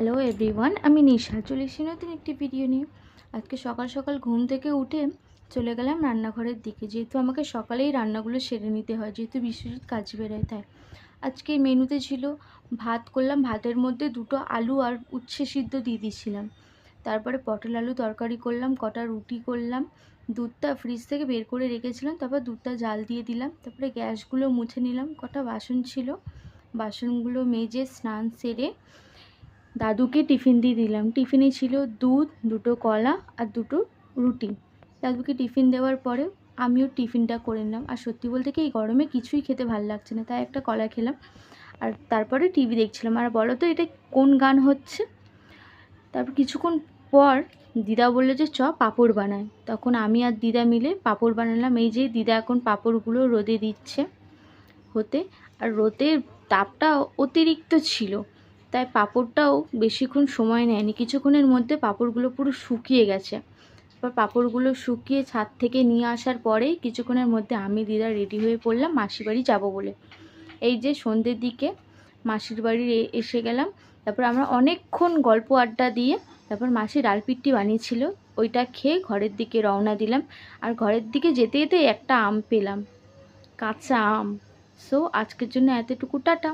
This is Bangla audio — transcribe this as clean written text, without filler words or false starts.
হ্যালো এভরিওয়ান, আমি নিশা চলে এসেছি নতুন একটি ভিডিও নিয়ে। আজকে সকাল সকাল ঘুম থেকে উঠে চলে গেলাম রান্নাঘরের দিকে, যেহেতু আমাকে সকালেই রান্নাগুলো সেরে নিতে হয়, যেহেতু বিশ্বজিৎ কাজ বেরোয়। তাই আজকে মেনুতে ছিল ভাত করলাম, ভাতের মধ্যে দুটো আলু আর উচ্ছে সিদ্ধ দিয়ে দিয়েছিলাম। তারপরে পটল আলু তরকারি করলাম, কটা রুটি করলাম, দুধটা ফ্রিজ থেকে বের করে রেখেছিলাম, তারপর দুধটা জাল দিয়ে দিলাম। তারপরে গ্যাসগুলো মুছে নিলাম, কটা বাসন ছিল, বাসনগুলো মেজে স্নান সেরে দাদুকে টিফিন দিয়ে দিলাম। টিফিনে ছিল দুধ, দুটো কলা আর দুটো রুটি। দাদুকে টিফিন দেওয়ার পরে আমিও টিফিনটা করে নিলাম। আর সত্যি বলতে কি, এই গরমে কিছুই খেতে ভালো লাগছে না, তাই একটা কলা খেলাম। আর তারপরে টিভি দেখছিলাম। আর বলো তো এটা কোন গান হচ্ছে? তারপর কিছুক্ষণ পর দিদা বললো যে পাঁপড় বানায়। তখন আমি আর দিদা মিলে পাঁপড় বানালাম। এই যে দিদা এখন পাঁপড়গুলো রোদে দিচ্ছে হতে। আর রোদের তাপটা অতিরিক্ত ছিল, তাই পাঁপড়টাও বেশিক্ষণ সময় নেয়নি, কিছুক্ষণের মধ্যে পাঁপড়গুলো পুরো শুকিয়ে গেছে। এবার পাঁপড়গুলো শুকিয়ে ছাদ থেকে নিয়ে আসার পরেই কিছুক্ষণের মধ্যে আমি দিদা রেডি হয়ে পড়লাম মাসির বাড়ি যাবো বলে। এই যে সন্ধ্যের দিকে মাসির বাড়ি এসে গেলাম। তারপর আমরা অনেকক্ষণ গল্প আড্ডা দিয়ে তারপর মাসি ডালপিট্টি বানিয়েছিল, ওইটা খেয়ে ঘরের দিকে রওনা দিলাম। আর ঘরের দিকে যেতে যেতে একটা আম পেলাম, কাঁচা আম। সো আজকের জন্য এতটুকু, টাটা।